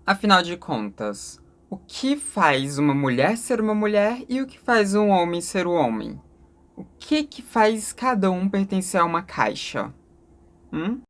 Afinal de contas, o que faz uma mulher ser uma mulher e o que faz um homem ser um homem? O que faz cada um pertencer a uma caixa? Hum?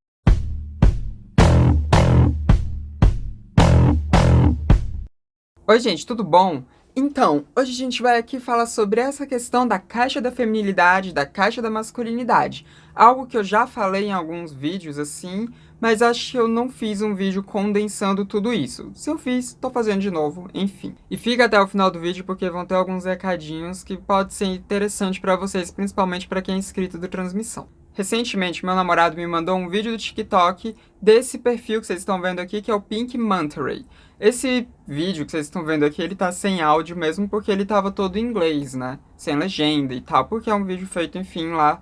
Oi, gente, tudo bom? Então, hoje a gente vai aqui falar sobre essa questão da caixa da feminilidade, da caixa da masculinidade. Algo que eu já falei em alguns vídeos assim, mas acho que eu não fiz um vídeo condensando tudo isso. Se eu fiz, tô fazendo de novo, enfim. E fica até o final do vídeo porque vão ter alguns recadinhos que pode ser interessante pra vocês, principalmente pra quem é inscrito do Transmissão. Recentemente, meu namorado me mandou um vídeo do TikTok desse perfil que vocês estão vendo aqui, que é o Pink Mantaray. Esse vídeo que vocês estão vendo aqui, ele tá sem áudio mesmo porque ele tava todo em inglês, né? Sem legenda e tal, porque é um vídeo feito, enfim, lá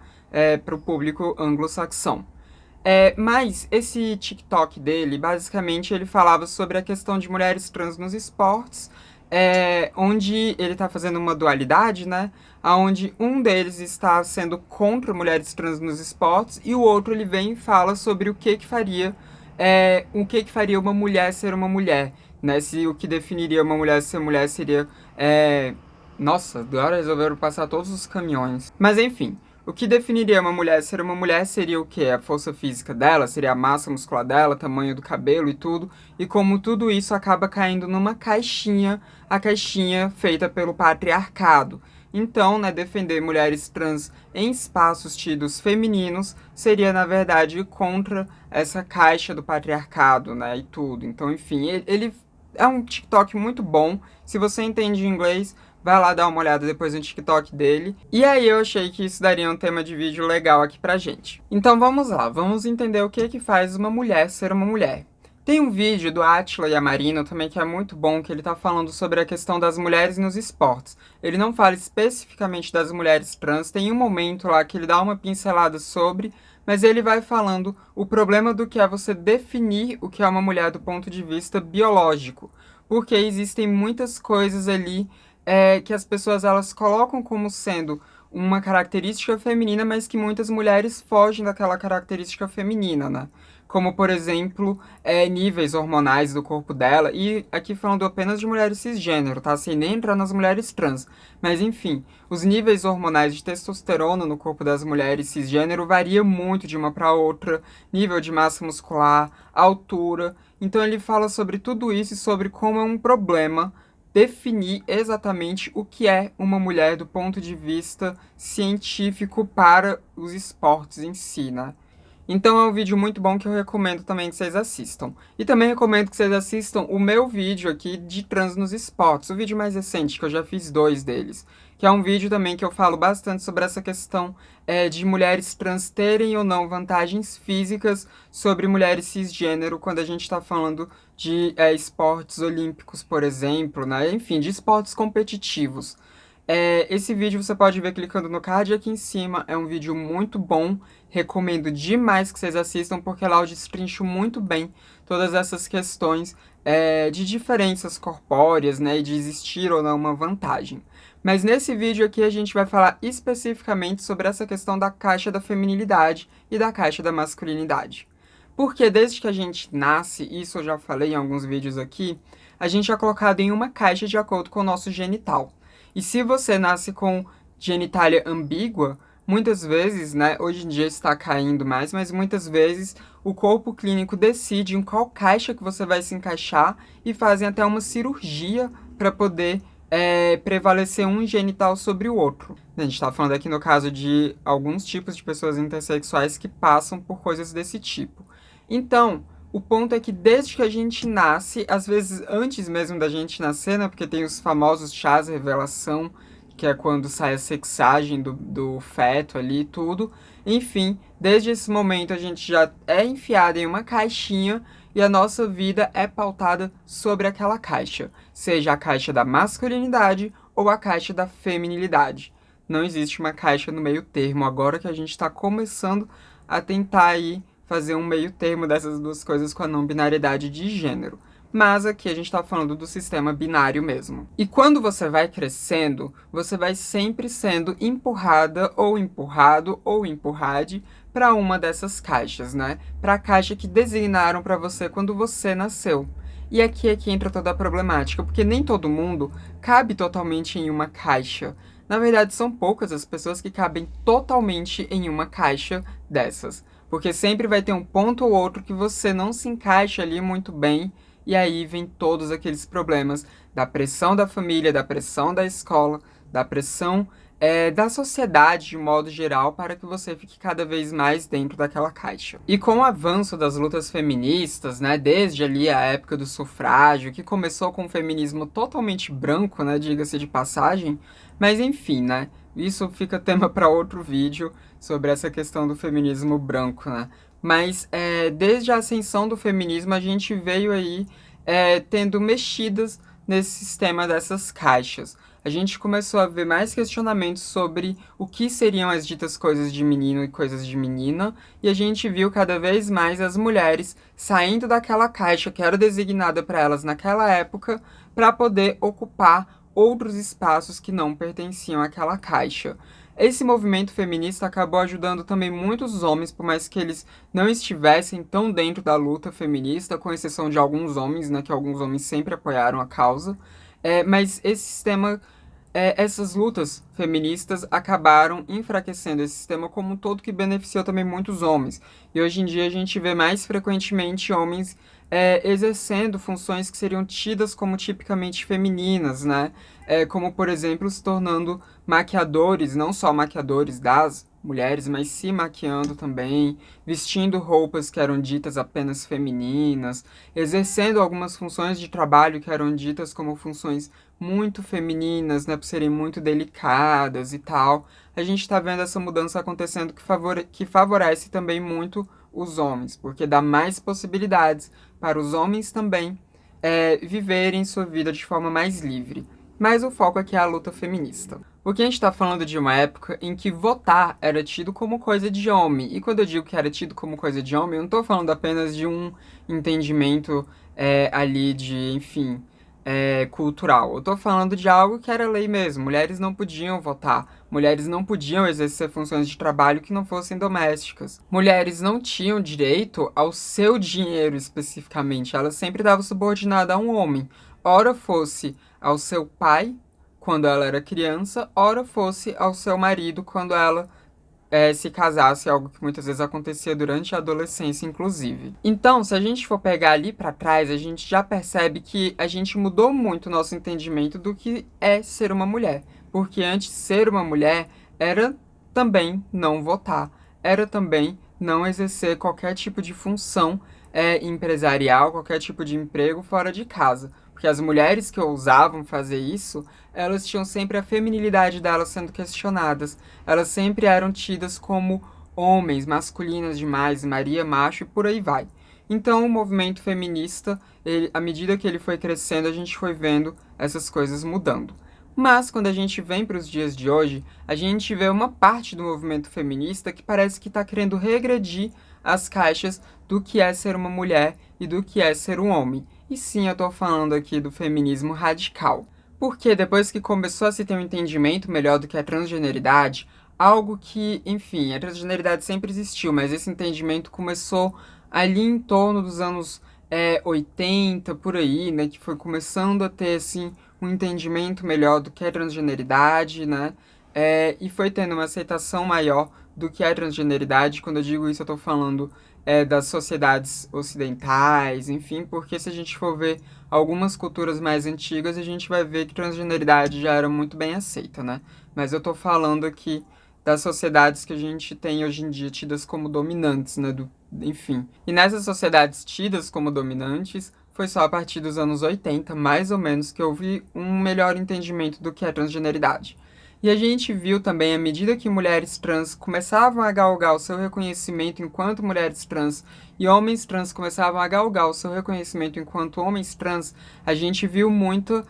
pro público anglo-saxão. Mas esse TikTok dele, basicamente, ele falava sobre a questão de mulheres trans nos esportes, onde ele tá fazendo uma dualidade, né? Onde um deles está sendo contra mulheres trans nos esportes e o outro ele vem e fala sobre o que que faria uma mulher ser uma mulher, né? Se o que definiria uma mulher ser mulher seria, nossa, agora resolveram passar todos os caminhões. Mas enfim, o que definiria uma mulher ser uma mulher seria o quê? A força física dela, seria a massa muscular dela, tamanho do cabelo e tudo. E como tudo isso acaba caindo numa caixinha, a caixinha feita pelo patriarcado. Então, né, defender mulheres trans em espaços tidos femininos seria, na verdade, contra essa caixa do patriarcado, né, e tudo. Então, enfim, ele é um TikTok muito bom. Se você entende inglês, vai lá dar uma olhada depois no TikTok dele. E aí eu achei que isso daria um tema de vídeo legal aqui pra gente. Então vamos lá, vamos entender o que faz uma mulher ser uma mulher. Tem um vídeo do Átila e a Marina também que é muito bom, que ele tá falando sobre a questão das mulheres nos esportes. Ele não fala especificamente das mulheres trans, tem um momento lá que ele dá uma pincelada sobre, mas ele vai falando o problema do que é você definir o que é uma mulher do ponto de vista biológico. Porque existem muitas coisas ali que as pessoas elas colocam como sendo uma característica feminina, mas que muitas mulheres fogem daquela característica feminina, né? Como, por exemplo, níveis hormonais do corpo dela, e aqui falando apenas de mulheres cisgênero, tá? Sem nem entrar nas mulheres trans. Mas, enfim, os níveis hormonais de testosterona no corpo das mulheres cisgênero varia muito de uma para outra, nível de massa muscular, altura. Então ele fala sobre tudo isso e sobre como é um problema definir exatamente o que é uma mulher do ponto de vista científico para os esportes em si, né? Então é um vídeo muito bom que eu recomendo também que vocês assistam. E também recomendo que vocês assistam o meu vídeo aqui de trans nos esportes, o vídeo mais recente, que eu já fiz 2 deles. Que é um vídeo também que eu falo bastante sobre essa questão de mulheres trans terem ou não vantagens físicas sobre mulheres cisgênero quando a gente está falando de esportes olímpicos, por exemplo, né? Enfim, de esportes competitivos. Esse vídeo você pode ver clicando no card aqui em cima, é um vídeo muito bom, recomendo demais que vocês assistam, porque lá eu destrincho muito bem todas essas questões de diferenças corpóreas, né, e de existir ou não uma vantagem. Mas nesse vídeo aqui a gente vai falar especificamente sobre essa questão da caixa da feminilidade e da caixa da masculinidade. Porque desde que a gente nasce, isso eu já falei em alguns vídeos aqui, a gente é colocado em uma caixa de acordo com o nosso genital. E se você nasce com genitália ambígua, muitas vezes, né, hoje em dia está caindo mais, mas muitas vezes o corpo clínico decide em qual caixa que você vai se encaixar e fazem até uma cirurgia para poder prevalecer um genital sobre o outro. A gente está falando aqui no caso de alguns tipos de pessoas intersexuais que passam por coisas desse tipo. Então, o ponto é que desde que a gente nasce, às vezes antes mesmo da gente nascer, né? Porque tem os famosos chás revelação, que é quando sai a sexagem do feto ali e tudo. Enfim, desde esse momento a gente já é enfiado em uma caixinha e a nossa vida é pautada sobre aquela caixa. Seja a caixa da masculinidade ou a caixa da feminilidade. Não existe uma caixa no meio termo, agora que a gente está começando a tentar aí fazer um meio termo dessas duas coisas com a não binariedade de gênero. Mas aqui a gente está falando do sistema binário mesmo. E quando você vai crescendo, você vai sempre sendo empurrada ou empurrado ou empurrade para uma dessas caixas, né? Para a caixa que designaram para você quando você nasceu. E aqui é que entra toda a problemática, porque nem todo mundo cabe totalmente em uma caixa. Na verdade, são poucas as pessoas que cabem totalmente em uma caixa dessas. Porque sempre vai ter um ponto ou outro que você não se encaixa ali muito bem, e aí vem todos aqueles problemas da pressão da família, da pressão da escola, da pressão da sociedade de modo geral para que você fique cada vez mais dentro daquela caixa. E com o avanço das lutas feministas, né, desde ali a época do sufrágio, que começou com um feminismo totalmente branco, né, diga-se de passagem, mas enfim, né, isso fica tema para outro vídeo sobre essa questão do feminismo branco, né. Mas desde a ascensão do feminismo a gente veio aí tendo mexidas nesse sistema dessas caixas. A gente começou a ver mais questionamentos sobre o que seriam as ditas coisas de menino e coisas de menina, e a gente viu cada vez mais as mulheres saindo daquela caixa que era designada para elas naquela época, para poder ocupar outros espaços que não pertenciam àquela caixa. Esse movimento feminista acabou ajudando também muitos homens, por mais que eles não estivessem tão dentro da luta feminista, com exceção de alguns homens, né, que alguns homens sempre apoiaram a causa. Mas esse sistema, essas lutas feministas acabaram enfraquecendo esse sistema como um todo, que beneficiou também muitos homens. E hoje em dia a gente vê mais frequentemente homens exercendo funções que seriam tidas como tipicamente femininas, né? Como, por exemplo, se tornando maquiadores, não só maquiadores das mulheres, mas se maquiando também, vestindo roupas que eram ditas apenas femininas, exercendo algumas funções de trabalho que eram ditas como funções muito femininas, né, por serem muito delicadas e tal. A gente está vendo essa mudança acontecendo que favorece também muito os homens, porque dá mais possibilidades para os homens também viverem sua vida de forma mais livre. Mas o foco aqui é a luta feminista. Porque a gente está falando de uma época em que votar era tido como coisa de homem. E quando eu digo que era tido como coisa de homem, eu não estou falando apenas de um entendimento ali de, enfim, cultural. Eu estou falando de algo que era lei mesmo. Mulheres não podiam votar. Mulheres não podiam exercer funções de trabalho que não fossem domésticas. Mulheres não tinham direito ao seu dinheiro especificamente. Ela sempre estava subordinada a um homem. Ora fosse ao seu pai quando ela era criança, ora fosse ao seu marido quando ela se casasse, algo que muitas vezes acontecia durante a adolescência, inclusive. Então, se a gente for pegar ali para trás, a gente já percebe que a gente mudou muito o nosso entendimento do que é ser uma mulher. Porque antes, ser uma mulher era também não votar, era também não exercer qualquer tipo de função empresarial, qualquer tipo de emprego fora de casa. Porque as mulheres que ousavam fazer isso, elas tinham sempre a feminilidade delas sendo questionadas. Elas sempre eram tidas como homens, masculinas demais, Maria macho e por aí vai. Então, o movimento feminista, à medida que ele foi crescendo, a gente foi vendo essas coisas mudando. Mas, quando a gente vem para os dias de hoje, a gente vê uma parte do movimento feminista que parece que está querendo regredir as caixas do que é ser uma mulher e do que é ser um homem. E sim, eu estou falando aqui do feminismo radical. Porque depois que começou a se ter um entendimento melhor do que é transgeneridade, algo que, enfim, a transgeneridade sempre existiu, mas esse entendimento começou ali em torno dos anos 80, por aí, né, que foi começando a ter, assim, um entendimento melhor do que é transgeneridade, né, e foi tendo uma aceitação maior do que é transgeneridade. Quando eu digo isso, eu estou falando das sociedades ocidentais, enfim, porque se a gente for ver algumas culturas mais antigas, a gente vai ver que transgeneridade já era muito bem aceita, né? Mas eu tô falando aqui das sociedades que a gente tem hoje em dia tidas como dominantes, né? Enfim. E nessas sociedades tidas como dominantes, foi só a partir dos anos 80, mais ou menos, que houve um melhor entendimento do que é transgeneridade. E a gente viu também, à medida que mulheres trans começavam a galgar o seu reconhecimento enquanto mulheres trans e homens trans começavam a galgar o seu reconhecimento enquanto homens trans, a gente viu muita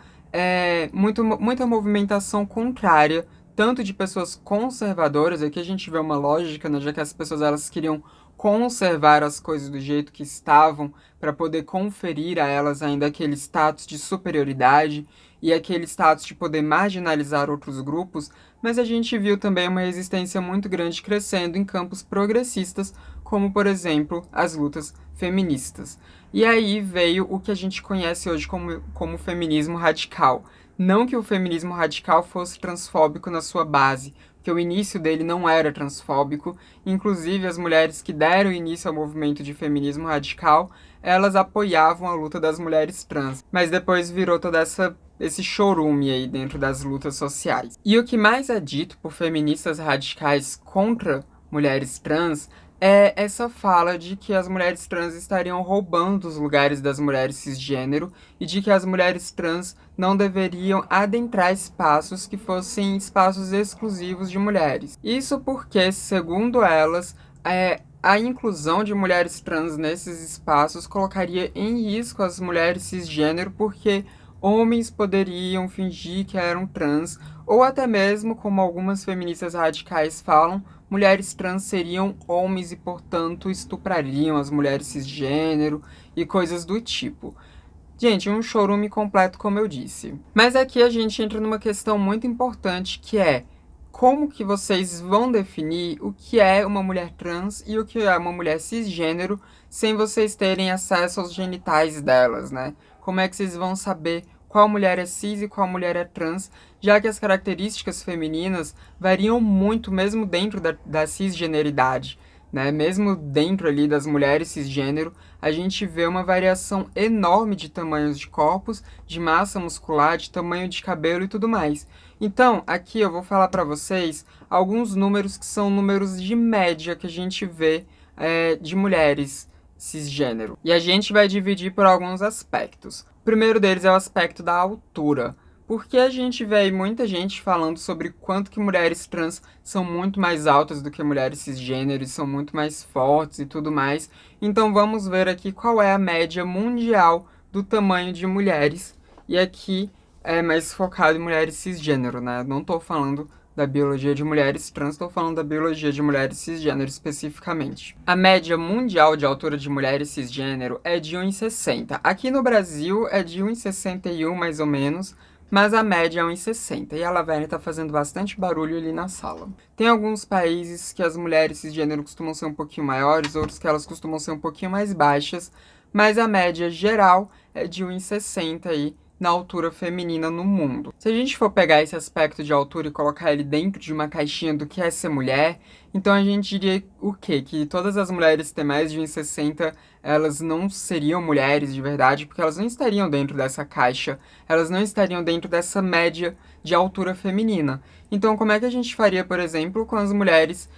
movimentação contrária, tanto de pessoas conservadoras. Aqui a gente vê uma lógica, né, já que as pessoas elas queriam conservar as coisas do jeito que estavam para poder conferir a elas ainda aquele status de superioridade e aquele status de poder marginalizar outros grupos, mas a gente viu também uma resistência muito grande crescendo em campos progressistas, como, por exemplo, as lutas feministas. E aí veio o que a gente conhece hoje como feminismo radical. Não que o feminismo radical fosse transfóbico na sua base, porque o início dele não era transfóbico. Inclusive, as mulheres que deram início ao movimento de feminismo radical, elas apoiavam a luta das mulheres trans. Mas depois virou toda esse chorume aí dentro das lutas sociais. E o que mais é dito por feministas radicais contra mulheres trans é essa fala de que as mulheres trans estariam roubando os lugares das mulheres cisgênero e de que as mulheres trans não deveriam adentrar espaços que fossem espaços exclusivos de mulheres. Isso porque, segundo elas, a inclusão de mulheres trans nesses espaços colocaria em risco as mulheres cisgênero, porque homens poderiam fingir que eram trans, ou até mesmo, como algumas feministas radicais falam, mulheres trans seriam homens e, portanto, estuprariam as mulheres cisgênero e coisas do tipo. Gente, um chorume completo, como eu disse. Mas aqui a gente entra numa questão muito importante, que é como que vocês vão definir o que é uma mulher trans e o que é uma mulher cisgênero sem vocês terem acesso aos genitais delas, né? Como é que vocês vão saber qual mulher é cis e qual mulher é trans, já que as características femininas variam muito mesmo dentro da cisgeneridade, né? Mesmo dentro ali das mulheres cisgênero, a gente vê uma variação enorme de tamanhos de corpos, de massa muscular, de tamanho de cabelo e tudo mais. Então, aqui eu vou falar para vocês alguns números que são números de média que a gente vê de mulheres cisgênero. E a gente vai dividir por alguns aspectos. O primeiro deles é o aspecto da altura. Porque a gente vê aí muita gente falando sobre quanto que mulheres trans são muito mais altas do que mulheres cisgênero, são muito mais fortes e tudo mais. Então vamos ver aqui qual é a média mundial do tamanho de mulheres. E aqui é mais focado em mulheres cisgênero, né? Não tô falando da biologia de mulheres trans, estou falando da biologia de mulheres cisgênero especificamente. A média mundial de altura de mulheres cisgênero é de 1,60. Aqui no Brasil é de 1,61 mais ou menos, mas a média é 1,60. E a Laverne tá fazendo bastante barulho ali na sala. Tem alguns países que as mulheres cisgênero costumam ser um pouquinho maiores, outros que elas costumam ser um pouquinho mais baixas, mas a média geral é de 1,60 aí na altura feminina no mundo. Se a gente for pegar esse aspecto de altura e colocar ele dentro de uma caixinha do que é ser mulher, então a gente diria o quê? Que todas as mulheres que têm mais de 1,60, elas não seriam mulheres de verdade, porque elas não estariam dentro dessa caixa, elas não estariam dentro dessa média de altura feminina. Então como é que a gente faria, por exemplo, com as mulheres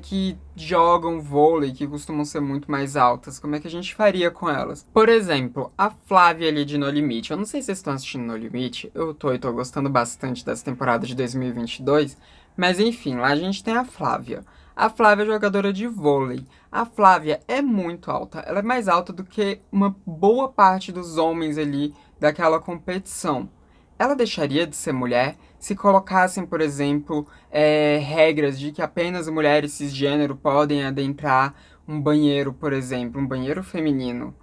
que jogam vôlei, que costumam ser muito mais altas? Como é que a gente faria com elas? Por exemplo, a Flávia ali de No Limite. Eu não sei se vocês estão assistindo No Limite, eu tô gostando bastante dessa temporada de 2022, mas enfim, lá a gente tem a Flávia. A Flávia é jogadora de vôlei. A Flávia é muito alta, ela é mais alta do que uma boa parte dos homens ali daquela competição. Ela deixaria de ser mulher se colocassem, por exemplo, regras de que apenas mulheres cisgênero podem adentrar um banheiro, por exemplo, um banheiro feminino?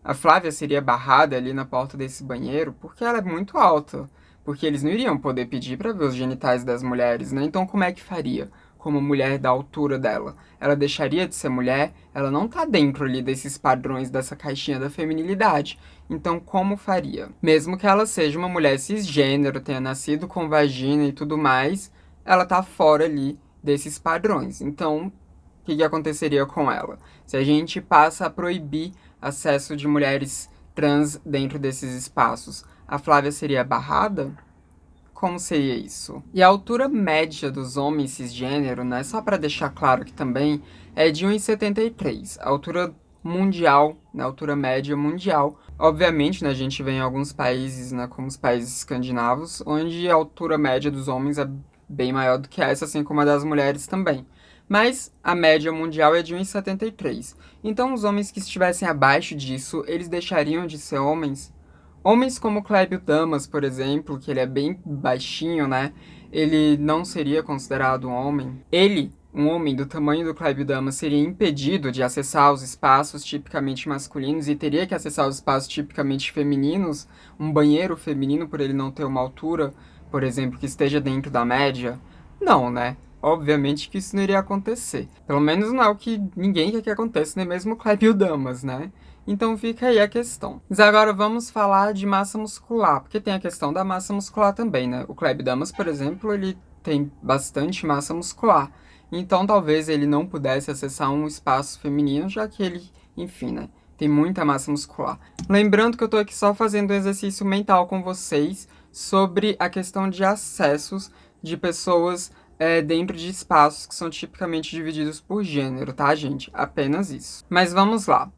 A Flávia seria barrada ali na porta desse banheiro porque ela é muito alta, porque eles não iriam poder pedir para ver os genitais das mulheres, né? Então como é que faria? Como mulher da altura dela? Ela deixaria de ser mulher? Ela não tá dentro ali desses padrões dessa caixinha da feminilidade. Então como faria? Mesmo que ela seja uma mulher cisgênero, tenha nascido com vagina e tudo mais, ela tá fora ali desses padrões. Então, o que aconteceria com ela? Se a gente passa a proibir acesso de mulheres trans dentro desses espaços, a Flávia seria barrada? Como seria isso? E a altura média dos homens cisgênero, né, só para deixar claro que também, é de 1,73. A altura mundial, né, a altura média mundial. Obviamente, né, a gente vê em alguns países, né, como os países escandinavos, onde a altura média dos homens é bem maior do que essa, assim como a das mulheres também. Mas a média mundial é de 1,73. Então, os homens que estivessem abaixo disso, eles deixariam de ser homens? Homens como Clébio Damas, por exemplo, que ele é bem baixinho, né? Ele não seria considerado um homem. Ele, um homem do tamanho do Clébio Damas, seria impedido de acessar os espaços tipicamente masculinos e teria que acessar os espaços tipicamente femininos, um banheiro feminino por ele não ter uma altura, por exemplo, que esteja dentro da média? Não, né? Obviamente que isso não iria acontecer. Pelo menos não é o que ninguém quer que aconteça, nem mesmo o Kleber e o Damas, né? Então fica aí a questão. Mas agora vamos falar de massa muscular, porque tem a questão da massa muscular também, né? O Kleber Damas, por exemplo, ele tem bastante massa muscular. Então talvez ele não pudesse acessar um espaço feminino, já que ele, enfim, né? Tem muita massa muscular. Lembrando que eu tô aqui só fazendo um exercício mental com vocês sobre a questão de acessos de pessoas dentro de espaços que são tipicamente divididos por gênero, tá, gente? Apenas isso. Mas vamos lá.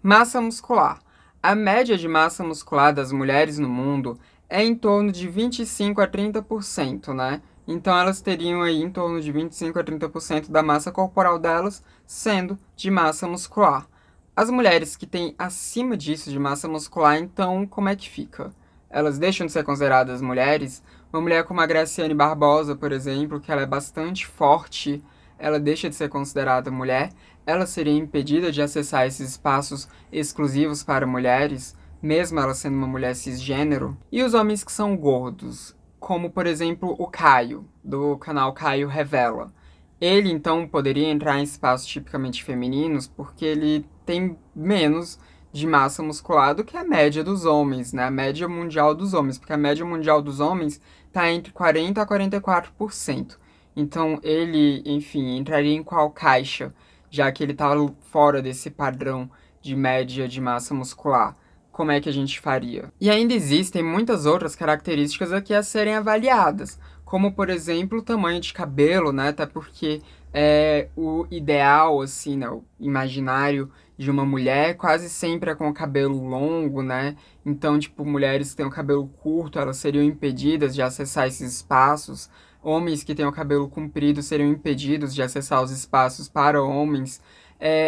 Massa muscular. A média de massa muscular das mulheres no mundo é em torno de 25 a 30%, né? Então elas teriam aí em torno de 25 a 30% da massa corporal delas sendo de massa muscular. As mulheres que têm acima disso de massa muscular, então, como é que fica? Elas deixam de ser consideradas mulheres? Uma mulher como a Graciane Barbosa, por exemplo, que ela é bastante forte, ela deixa de ser considerada mulher? Ela seria impedida de acessar esses espaços exclusivos para mulheres, mesmo ela sendo uma mulher cisgênero? E os homens que são gordos, como por exemplo o Caio, do canal Caio Revela. Ele então poderia entrar em espaços tipicamente femininos porque ele tem menos de massa muscular do que a média dos homens, né? A média mundial dos homens, porque a média mundial dos homens está entre 40 a 44%. Então ele, enfim, entraria em qual caixa, já que ele está fora desse padrão de média de massa muscular? Como é que a gente faria? E ainda existem muitas outras características aqui a serem avaliadas, como por exemplo o tamanho de cabelo, né? Até porque o ideal, assim, né? O imaginário de uma mulher quase sempre é com o cabelo longo, né? Então, tipo, mulheres que têm o cabelo curto, elas seriam impedidas de acessar esses espaços. Homens que têm o cabelo comprido seriam impedidos de acessar os espaços para homens.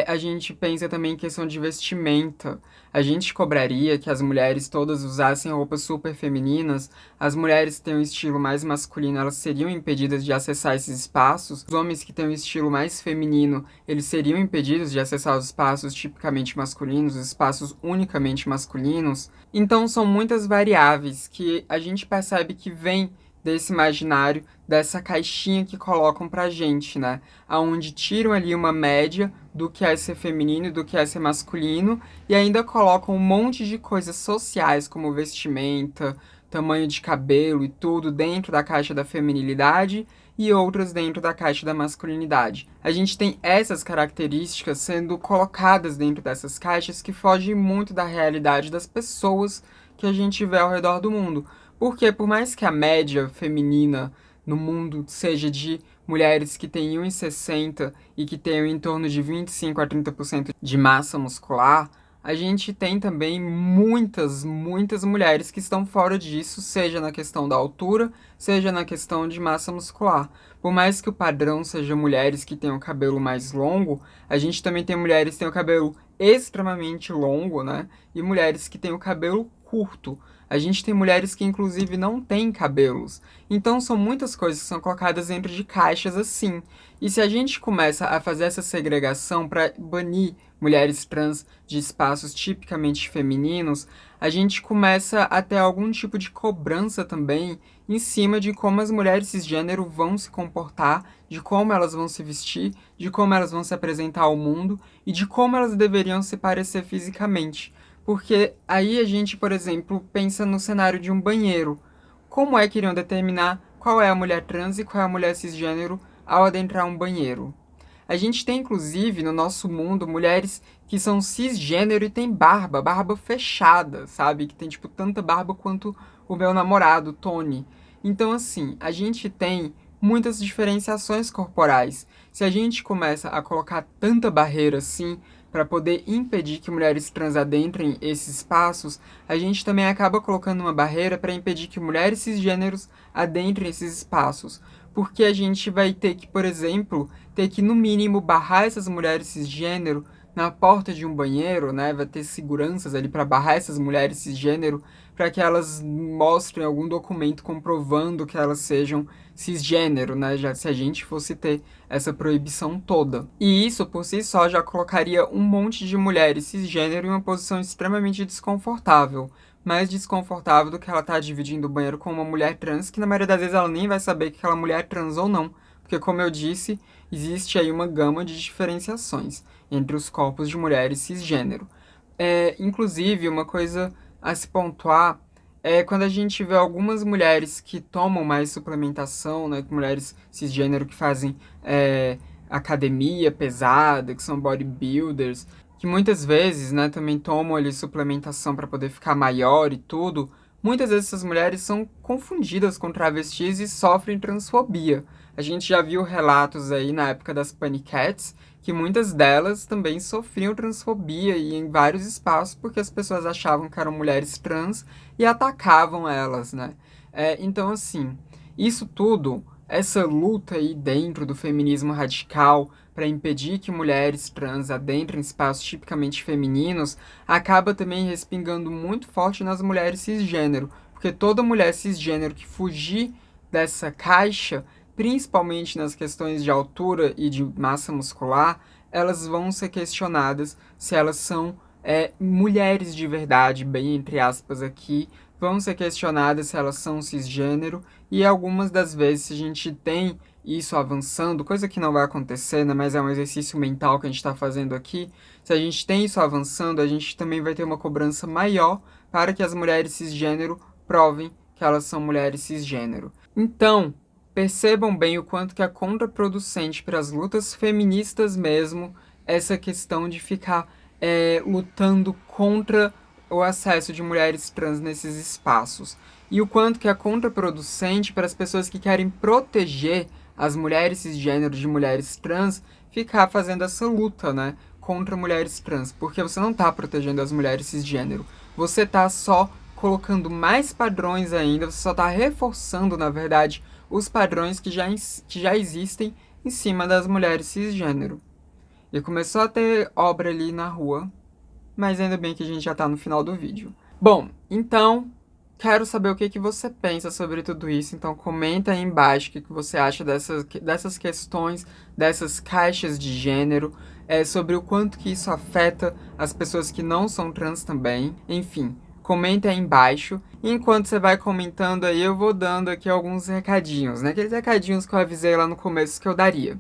A gente pensa também em questão de vestimenta. A gente cobraria que as mulheres todas usassem roupas super femininas. As mulheres que têm um estilo mais masculino, elas seriam impedidas de acessar esses espaços. Os homens que têm um estilo mais feminino, eles seriam impedidos de acessar os espaços tipicamente masculinos, os espaços unicamente masculinos. Então são muitas variáveis que a gente percebe que vem desse imaginário, dessa caixinha que colocam pra gente, né? Aonde tiram ali uma média do que é ser feminino e do que é ser masculino, e ainda colocam um monte de coisas sociais, como vestimenta, tamanho de cabelo e tudo dentro da caixa da feminilidade e outras dentro da caixa da masculinidade. A gente tem essas características sendo colocadas dentro dessas caixas que fogem muito da realidade das pessoas que a gente vê ao redor do mundo. Porque por mais que a média feminina no mundo seja de mulheres que têm 1,60 e que tenham em torno de 25 a 30% de massa muscular, a gente tem também muitas, muitas mulheres que estão fora disso, seja na questão da altura, seja na questão de massa muscular. Por mais que o padrão seja mulheres que tenham cabelo mais longo, a gente também tem mulheres que têm o cabelo extremamente longo, né? E mulheres que têm o cabelo curto. A gente tem mulheres que, inclusive, não têm cabelos. Então, são muitas coisas que são colocadas dentro de caixas assim. E se a gente começa a fazer essa segregação para banir mulheres trans de espaços tipicamente femininos, a gente começa a ter algum tipo de cobrança também em cima de como as mulheres cisgênero vão se comportar, de como elas vão se vestir, de como elas vão se apresentar ao mundo e de como elas deveriam se parecer fisicamente. Porque aí a gente, por exemplo, pensa no cenário de um banheiro. Como é que iriam determinar qual é a mulher trans e qual é a mulher cisgênero ao adentrar um banheiro? A gente tem, inclusive, no nosso mundo, mulheres que são cisgênero e tem barba, barba fechada, sabe? Que tem, tipo, tanta barba quanto o meu namorado, Tony. Então, assim, a gente tem muitas diferenciações corporais. Se a gente começa a colocar tanta barreira assim para poder impedir que mulheres trans adentrem esses espaços, a gente também acaba colocando uma barreira para impedir que mulheres cisgêneros adentrem esses espaços. Porque a gente vai ter que, por exemplo, ter que, no mínimo, barrar essas mulheres cisgênero na porta de um banheiro, né? Vai ter seguranças ali para barrar essas mulheres cisgênero para que elas mostrem algum documento comprovando que elas sejam cisgênero, né? Já se a gente fosse ter essa proibição toda. E isso, por si só, já colocaria um monte de mulheres cisgênero em uma posição extremamente desconfortável. Mais desconfortável do que ela tá dividindo o banheiro com uma mulher trans, que na maioria das vezes ela nem vai saber que aquela mulher é trans ou não, porque, como eu disse, existe aí uma gama de diferenciações entre os corpos de mulheres cisgênero. Inclusive, uma coisa a se pontuar é quando a gente vê algumas mulheres que tomam mais suplementação, né, mulheres cisgênero que fazem academia pesada, que são bodybuilders, que muitas vezes, né, também tomam ali suplementação para poder ficar maior e tudo. Muitas vezes essas mulheres são confundidas com travestis e sofrem transfobia. A gente já viu relatos aí na época das paniquetes que muitas delas também sofriam transfobia e em vários espaços porque as pessoas achavam que eram mulheres trans e atacavam elas, né? Então, assim, isso tudo, essa luta aí dentro do feminismo radical para impedir que mulheres trans adentrem espaços tipicamente femininos, acaba também respingando muito forte nas mulheres cisgênero, porque toda mulher cisgênero que fugir dessa caixa, principalmente nas questões de altura e de massa muscular, elas vão ser questionadas se elas são mulheres de verdade, bem entre aspas aqui, vão ser questionadas se elas são cisgênero, e algumas das vezes, se a gente tem isso avançando, coisa que não vai acontecer, né, mas é um exercício mental que a gente está fazendo aqui, se a gente tem isso avançando, a gente também vai ter uma cobrança maior para que as mulheres cisgênero provem que elas são mulheres cisgênero. Então, percebam bem o quanto que é contraproducente para as lutas feministas mesmo essa questão de ficar lutando contra o acesso de mulheres trans nesses espaços. E o quanto que é contraproducente para as pessoas que querem proteger as mulheres cisgênero de mulheres trans ficar fazendo essa luta, né, contra mulheres trans. Porque você não está protegendo as mulheres cisgênero. Você está só colocando mais padrões ainda, você só está reforçando, na verdade, os padrões que já existem em cima das mulheres cisgênero. E começou a ter obra ali na rua, mas ainda bem que a gente já tá no final do vídeo. Bom, então, quero saber o que você pensa sobre tudo isso, então comenta aí embaixo o que você acha dessas questões, dessas caixas de gênero, sobre o quanto que isso afeta as pessoas que não são trans também, enfim. Comenta aí embaixo. E enquanto você vai comentando aí, eu vou dando aqui alguns recadinhos, né? Aqueles recadinhos que eu avisei lá no começo que eu daria.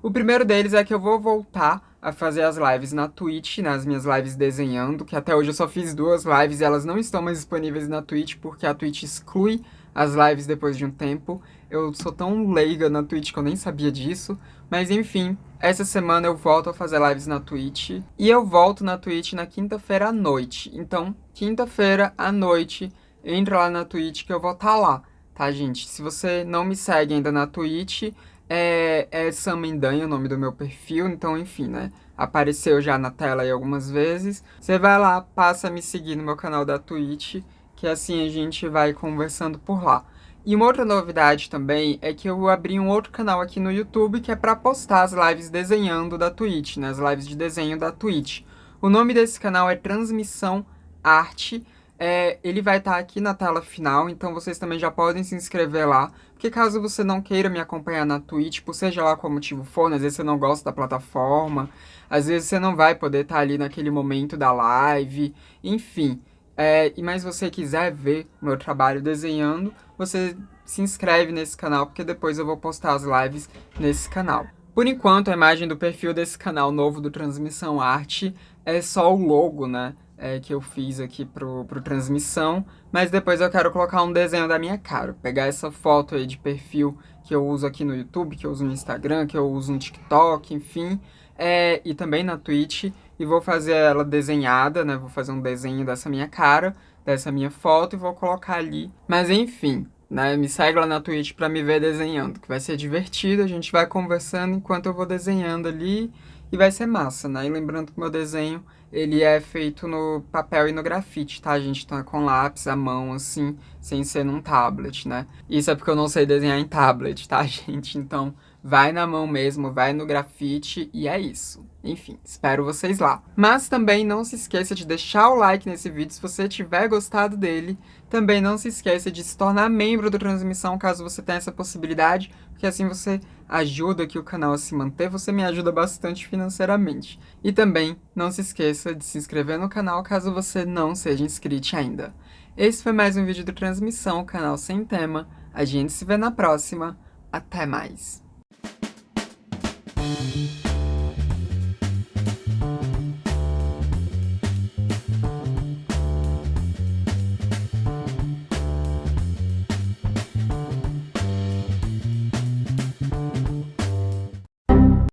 O primeiro deles é que eu vou voltar a fazer as lives na Twitch, nas minhas lives desenhando, que até hoje eu só fiz 2 lives e elas não estão mais disponíveis na Twitch, porque a Twitch exclui as lives depois de um tempo. Eu sou tão leiga na Twitch que eu nem sabia disso. Mas enfim, essa semana eu volto a fazer lives na Twitch. E eu volto na Twitch na quinta-feira à noite. Então, quinta-feira à noite, entra lá na Twitch que eu vou estar lá, tá, gente? Se você não me segue ainda na Twitch, Sam Mendanha o nome do meu perfil, então enfim, né? Apareceu já na tela aí algumas vezes. Você vai lá, passa a me seguir no meu canal da Twitch, que assim a gente vai conversando por lá. E uma outra novidade também é que eu abri um outro canal aqui no YouTube que é para postar as lives desenhando da Twitch, né? As lives de desenho da Twitch. O nome desse canal é Transmissão Arte. Ele vai estar aqui na tela final, então vocês também já podem se inscrever lá. Porque caso você não queira me acompanhar na Twitch, por seja lá qual motivo for, né? Às vezes você não gosta da plataforma, às vezes você não vai poder estar ali naquele momento da live, enfim. Mas se você quiser ver o meu trabalho desenhando, você se inscreve nesse canal, porque depois eu vou postar as lives nesse canal. Por enquanto, a imagem do perfil desse canal novo do Transmissão Arte é só o logo, né? Que eu fiz aqui pro Transmissão, mas depois eu quero colocar um desenho da minha cara, pegar essa foto aí de perfil que eu uso aqui no YouTube, que eu uso no Instagram, que eu uso no TikTok, enfim, e também na Twitch, e vou fazer ela desenhada, né, vou fazer um desenho dessa minha cara, dessa minha foto e vou colocar ali, mas enfim, né, me segue lá na Twitch pra me ver desenhando, que vai ser divertido, a gente vai conversando enquanto eu vou desenhando ali, e vai ser massa, né, e lembrando que o meu desenho ele é feito no papel e no grafite, tá, gente? Então é com lápis à mão, assim, sem ser num tablet, né? Isso é porque eu não sei desenhar em tablet, tá, gente? Então vai na mão mesmo, vai no grafite e é isso. Enfim, espero vocês lá. Mas também não se esqueça de deixar o like nesse vídeo se você tiver gostado dele. Também não se esqueça de se tornar membro do Transmissão, caso você tenha essa possibilidade, porque assim você ajuda aqui o canal a se manter, você me ajuda bastante financeiramente. E também não se esqueça de se inscrever no canal caso você não seja inscrito ainda. Esse foi mais um vídeo do Transmissão, canal sem tema. A gente se vê na próxima. Até mais!